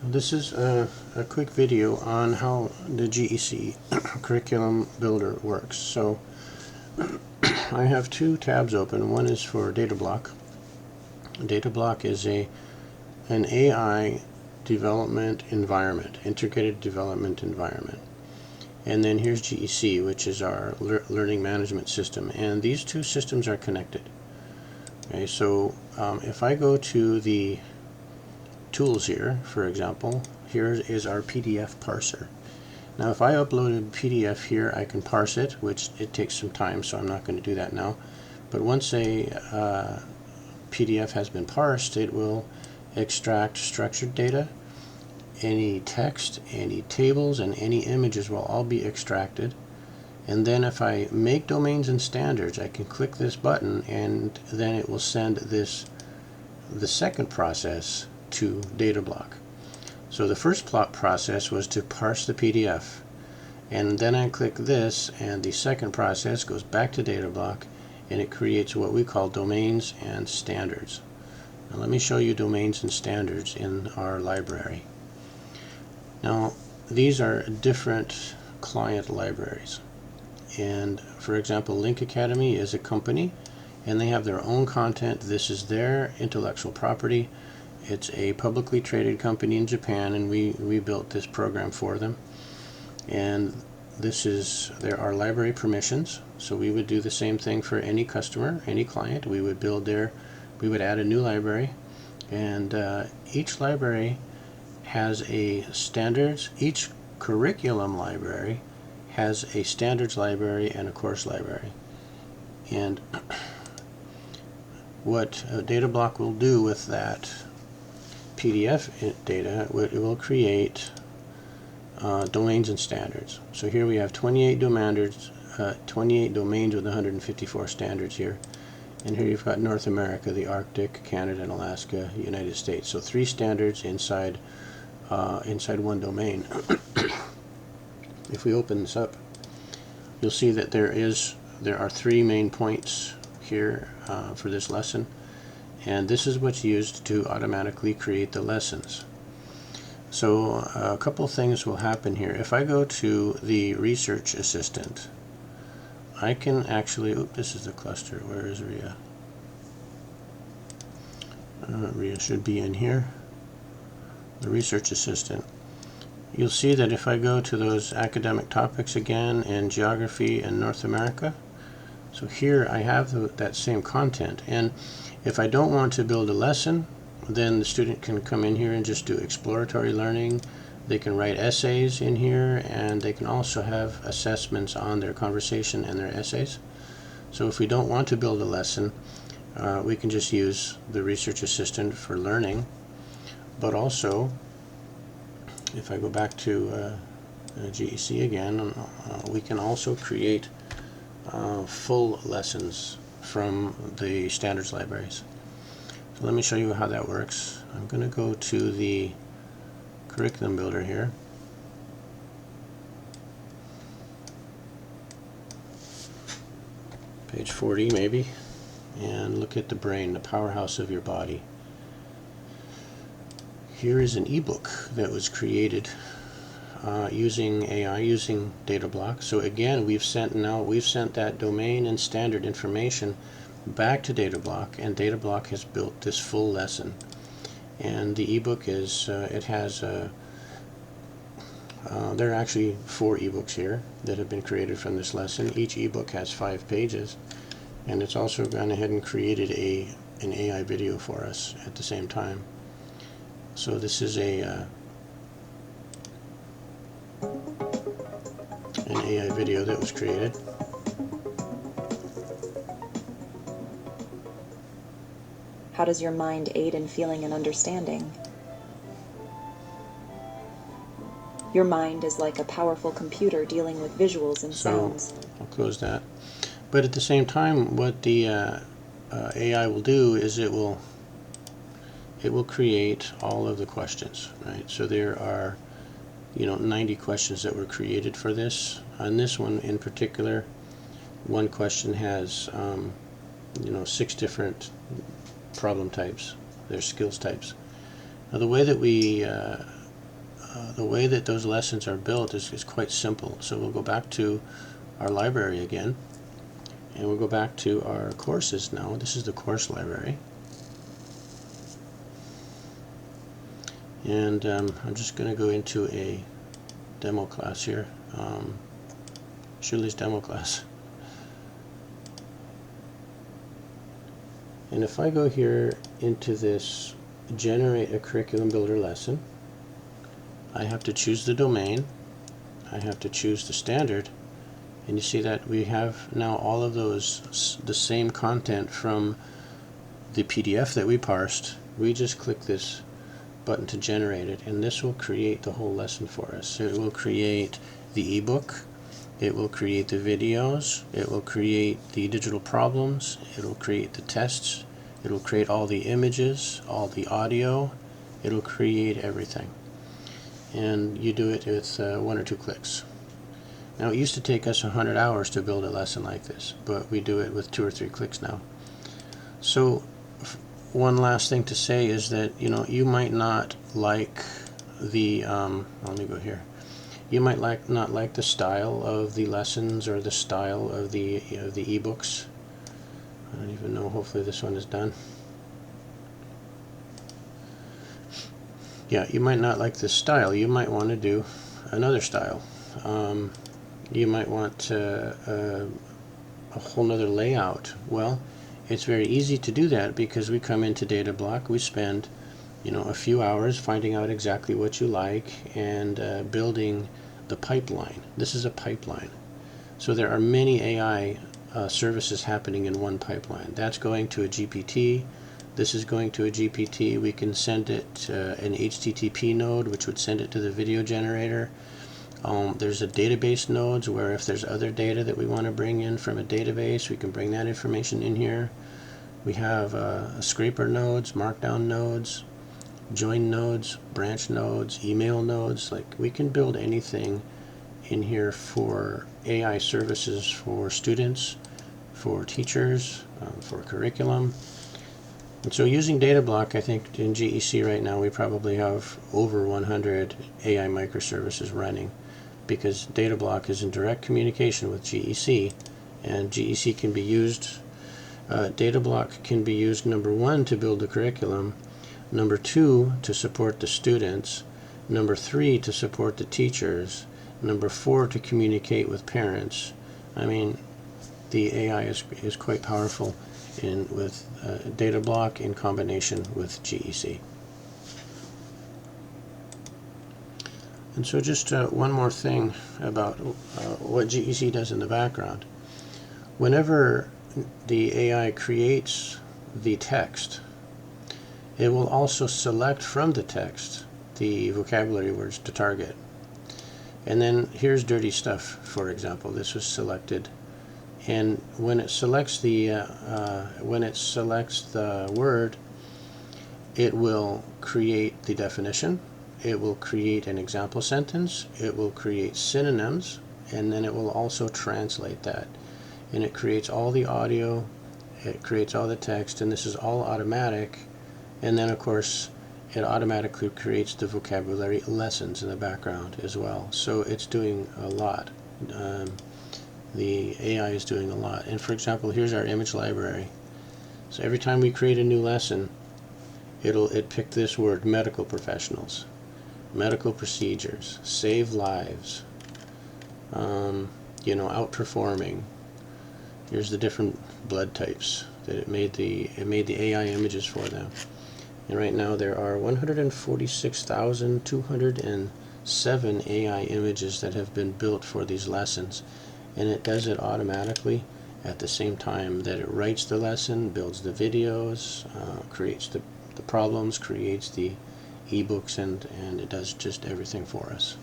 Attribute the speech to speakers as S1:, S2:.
S1: This is a quick video on how the GEC curriculum builder works. So I have two tabs open. One is for DataBlock. DataBlock is an AI development environment, integrated development environment. And then here's GEC, which is our learning management system. And these two systems are connected. Okay, so if I go to the tools here, for example, here is our PDF parser. Now if I upload a PDF here, I can parse it, which it takes some time, so I'm not going to do that now. But once a PDF has been parsed, it will extract structured data, any text, any tables, and any images will all be extracted. And then if I make domains and standards, I can click this button and then it will send the second process to DataBlock. So the first process was to parse the PDF, and then I click this and the second process goes back to DataBlock and it creates what we call domains and standards. Now let me show you domains and standards in our library. Now these are different client libraries, and for example Link Academy is a company and they have their own content. This is their intellectual property. It's a publicly traded company in Japan, and we built this program for them. And there are library permissions, so we would do the same thing for any customer, any client. We would add a new library, and each library has a standards. Each curriculum library has a standards library and a course library. And what DataBlock will do with that PDF data, it will create domains and standards. So here we have 28 domains with 154 standards here. And here you've got North America, the Arctic, Canada, and Alaska, United States. So 3 standards inside one domain. If we open this up, you'll see that there are 3 main points here for this lesson. And this is what's used to automatically create the lessons. So a couple things will happen here. If I go to the research assistant, I can actually, this is the cluster. Where is Rhea? Rhea should be in here. The research assistant. You'll see that if I go to those academic topics again in geography and North America, so here I have that same content. And if I don't want to build a lesson, then the student can come in here and just do exploratory learning. They can write essays in here, and they can also have assessments on their conversation and their essays. So if we don't want to build a lesson, we can just use the research assistant for learning. But also, if I go back to GEC again, we can also create full lessons from the standards libraries. So let me show you how that works. I'm going to go to the curriculum builder here. Page 40 maybe, and look at the brain, the powerhouse of your body. Here is an ebook that was created using AI, using DataBlock. So again, we've sent that domain and standard information back to DataBlock, and DataBlock has built this full lesson. And the ebook is there are actually 4 ebooks here that have been created from this lesson. Each ebook has 5 pages, and it's also gone ahead and created an AI video for us at the same time. So this is an AI video that was created.
S2: How does your mind aid in feeling and understanding? Your mind is like a powerful computer dealing with visuals and sounds.
S1: So I'll close that. But at the same time, what the AI will do is it will create all of the questions, right? So there are 90 questions that were created for this. On this one in particular, one question has 6 different problem types. They're skills types. Now the way that we the way that those lessons are built is quite simple. So we'll go back to our library again, and we'll go back to our courses now. This is the course library. And I'm just going to go into a demo class here, Shirley's demo class. And if I go here into this generate a curriculum builder lesson, I have to choose the domain, I have to choose the standard, and you see that we have now all of those, the same content from the PDF that we parsed. We just click this button to generate it, and this will create the whole lesson for us. So it will create the ebook, it will create the videos, it will create the digital problems, it will create the tests, it will create all the images, all the audio, it will create everything. And you do it with 1 or 2 clicks. Now, it used to take us 100 hours to build a lesson like this, but we do it with 2 or 3 clicks now. So one last thing to say is that, you know, you might not like the let me go here. You might not like the style of the lessons or the style of the ebooks. I don't even know. Hopefully this one is done. Yeah, you might not like this style. You might want to do another style. You might want a whole nother layout. Well, it's very easy to do that because we come into DataBlock. We spend, you know, a few hours finding out exactly what you like and building the pipeline. This is a pipeline. So there are many AI services happening in one pipeline. That's going to a GPT. This is going to a GPT. We can send it an HTTP node, which would send it to the video generator. There's a database nodes where if there's other data that we want to bring in from a database, we can bring that information in here. We have scraper nodes, markdown nodes, join nodes, branch nodes, email nodes. Like, we can build anything in here for AI services for students, for teachers, for curriculum. And so using DataBlock, I think in GEC right now we probably have over 100 AI microservices running, because DataBlock is in direct communication with GEC, and GEC can be used, DataBlock can be used, number 1, to build the curriculum, number 2, to support the students, number 3, to support the teachers, number 4, to communicate with parents. I mean, the AI is quite powerful with DataBlock in combination with GEC. And so just one more thing about what GEC does in the background. Whenever the AI creates the text, it will also select from the text the vocabulary words to target. And then here's dirty stuff, for example. This was selected, and when it selects the word, it will create the definition, it will create an example sentence, it will create synonyms, and then it will also translate that. And it creates all the audio, it creates all the text, and this is all automatic. And then, of course, it automatically creates the vocabulary lessons in the background as well. So it's doing a lot. The AI is doing a lot. And for example, here's our image library. So every time we create a new lesson, it picked this word: medical professionals, medical procedures, save lives, you know, outperforming. Here's the different blood types that it made the AI images for them. And right now there are 146,207 AI images that have been built for these lessons. And it does it automatically at the same time that it writes the lesson, builds the videos, creates the problems, creates the ebooks, and it does just everything for us.